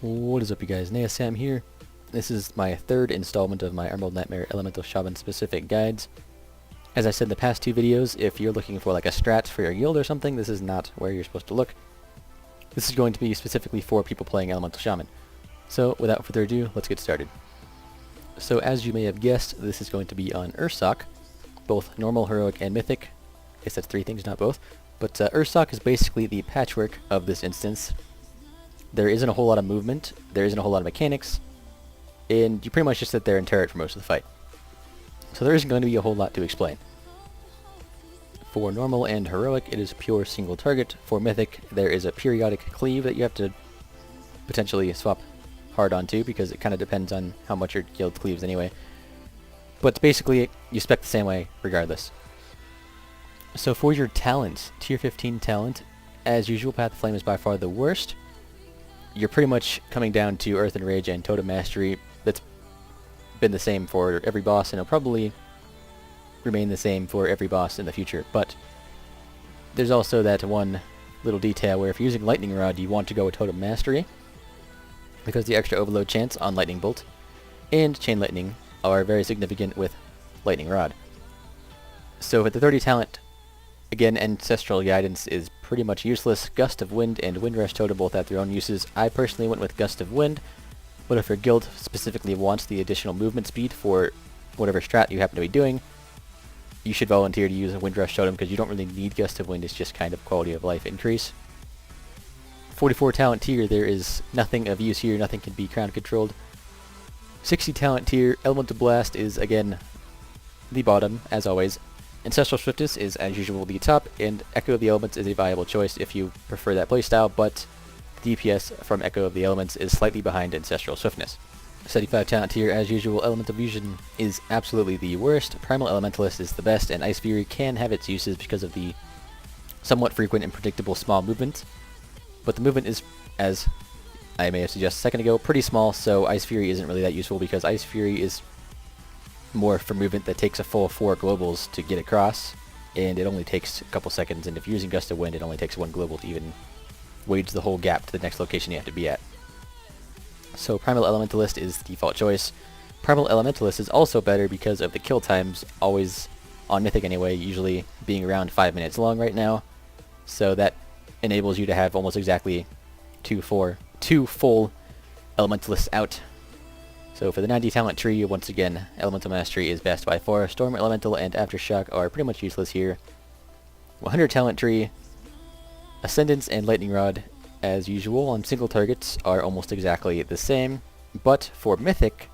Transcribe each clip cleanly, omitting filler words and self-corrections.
What is up, you guys? Naesam here. This is my third installment of my Emerald Nightmare Elemental Shaman specific guides. As I said in the past two videos, if you're looking for like a strat for your guild or something, this is not where you're supposed to look. This is going to be specifically for people playing Elemental Shaman. So without further ado, let's get started. So as you may have guessed, this is going to be on Ursoc, both normal, heroic, and mythic. I guess that's three things, not both. But Ursoc is basically the patchwork of this instance. There isn't a whole lot of movement, there isn't a whole lot of mechanics, and you pretty much just sit there and turret for most of the fight. So there isn't going to be a whole lot to explain. For normal and heroic, it is pure single target. For mythic, there is a periodic cleave that you have to potentially swap hard onto, because it kind of depends on how much your guild cleaves anyway. But basically, you spec the same way regardless. So for your talents, tier 15 talent, as usual, Path of Flame is by far the worst. You're pretty much coming down to Earth and Rage and Totem Mastery. That's been the same for every boss, and it'll probably remain the same for every boss in the future. But there's also that one little detail where if you're using Lightning Rod, you want to go with Totem Mastery, because the extra overload chance on Lightning Bolt and Chain Lightning are very significant with Lightning Rod. So with the 30 talent, again, Ancestral Guidance is pretty much useless. Gust of Wind and Wind Rush Totem both have their own uses. I personally went with Gust of Wind, but if your guild specifically wants the additional movement speed for whatever strat you happen to be doing, you should volunteer to use a Wind Rush Totem, because you don't really need Gust of Wind. It's just kind of quality of life increase. 44 talent tier, there is nothing of use here. Nothing can be crown controlled. 60 talent tier, Elemental Blast is again the bottom, as always. Ancestral Swiftness is, as usual, the top, and Echo of the Elements is a viable choice if you prefer that playstyle, but DPS from Echo of the Elements is slightly behind Ancestral Swiftness. 75 talent tier, as usual, Elemental Fusion is absolutely the worst. Primal Elementalist is the best, and Ice Fury can have its uses because of the somewhat frequent and predictable small movement. But the movement is, as I may have suggested a second ago, pretty small, so Ice Fury isn't really that useful, because Ice Fury is more for movement that takes a full 4 globals to get across, and it only takes a couple seconds, and if you're using Gust of Wind, it only takes 1 global to even wage the whole gap to the next location you have to be at. So Primal Elementalist is the default choice. Primal Elementalist is also better because of the kill times, always on Mythic anyway, usually being around 5 minutes long right now, so that enables you to have almost exactly two full Elementalists out. So for the 90 talent tree, once again, Elemental Mastery is best by far. Storm Elemental and Aftershock are pretty much useless here. 100 talent tree, Ascendance and Lightning Rod, as usual, on single targets are almost exactly the same. But for Mythic,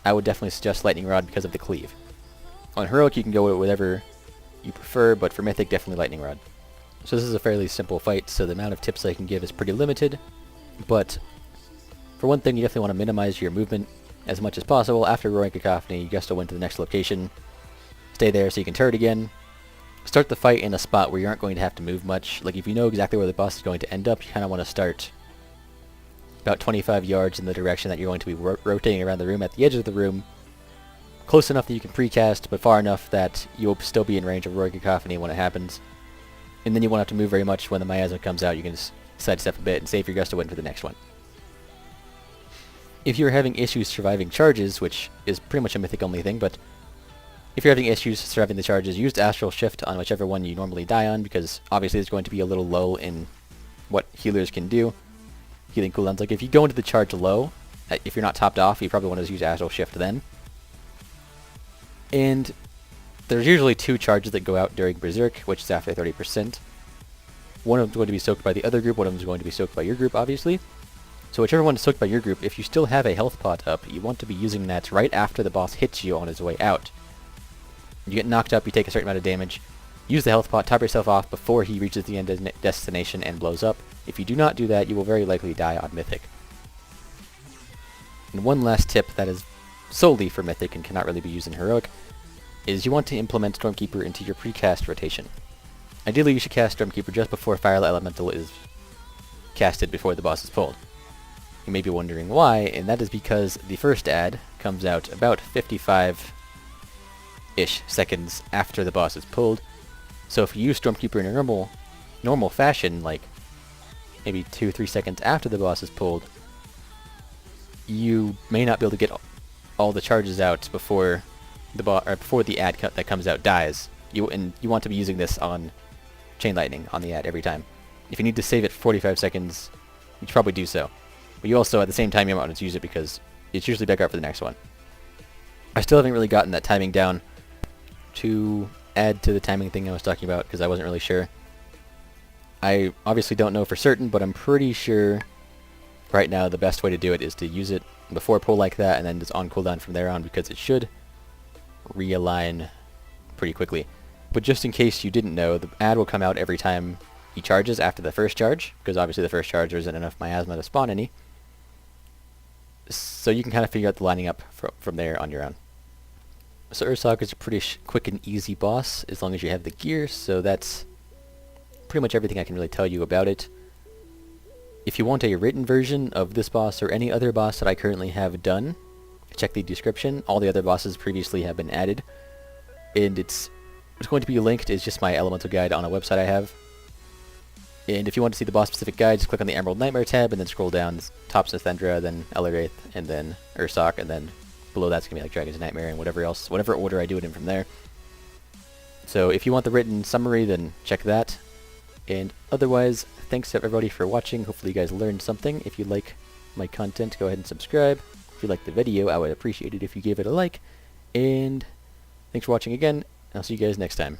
I would definitely suggest Lightning Rod because of the cleave. On Heroic, you can go with whatever you prefer, but for Mythic, definitely Lightning Rod. So this is a fairly simple fight, so the amount of tips I can give is pretty limited. But for one thing, you definitely want to minimize your movement as much as possible. After Roaring Cacophony, you just go into the next location, stay there so you can turret again. Start the fight in a spot where you aren't going to have to move much. Like if you know exactly where the boss is going to end up, you kind of want to start about 25 yards in the direction that you're going to be rotating around the room, at the edge of the room, close enough that you can precast, but far enough that you'll still be in range of Roaring Cacophony when it happens. And then you won't have to move very much. When the Miasma comes out, you can just sidestep a bit and save your Gust of Wind for the next one. If you're having issues surviving charges, which is pretty much a Mythic only thing, but if you're having issues surviving the charges, use Astral Shift on whichever one you normally die on, because obviously there's going to be a little lull in what healers can do. Healing cooldowns, like if you go into the charge low, if you're not topped off, you probably want to use Astral Shift then. And there's usually 2 charges that go out during Berserk, which is after 30%. One of them is going to be soaked by the other group, one of them is going to be soaked by your group, obviously. So whichever one is soaked by your group, if you still have a health pot up, you want to be using that right after the boss hits you on his way out. You get knocked up, you take a certain amount of damage, use the health pot, top yourself off before he reaches the end destination and blows up. If you do not do that, you will very likely die on Mythic. And one last tip that is solely for Mythic and cannot really be used in Heroic is you want to implement Stormkeeper into your precast rotation. Ideally, you should cast Stormkeeper just before Fire Elemental is casted before the boss is pulled. You may be wondering why, and that is because the first ad comes out about 55-ish seconds after the boss is pulled. So if you use Stormkeeper in a normal fashion, like maybe 2-3 seconds after the boss is pulled, you may not be able to get all the charges out before the ad that comes out dies. You want to be using this on Chain Lightning on the ad every time. If you need to save it for 45 seconds, you should probably do so. But you also, at the same time, you might want to use it because it's usually back up for the next one. I still haven't really gotten that timing down to add to the timing thing I was talking about because I wasn't really sure. I obviously don't know for certain, but I'm pretty sure right now the best way to do it is to use it before pull like that and then just on cooldown from there on, because it should realign pretty quickly. But just in case you didn't know, the ad will come out every time he charges after the first charge, because obviously the first charge there isn't enough miasma to spawn any. So you can kind of figure out the lining up from there on your own. So Ursoc is a pretty quick and easy boss as long as you have the gear, so that's pretty much everything I can really tell you about it. If you want a written version of this boss or any other boss that I currently have done, check the description. All the other bosses previously have been added, and it's going to be linked. It's just my elemental guide on a website I have. And if you want to see the boss specific guide, just click on the Emerald Nightmare tab and then scroll down. Top Sithendra, then Eleraith, and then Ursoc, and then below that's going to be like Dragon's Nightmare and whatever else, whatever order I do it in from there. So if you want the written summary, then check that. And otherwise, thanks to everybody for watching. Hopefully you guys learned something. If you like my content, go ahead and subscribe. If you liked the video, I would appreciate it if you gave it a like. And thanks for watching again, and I'll see you guys next time.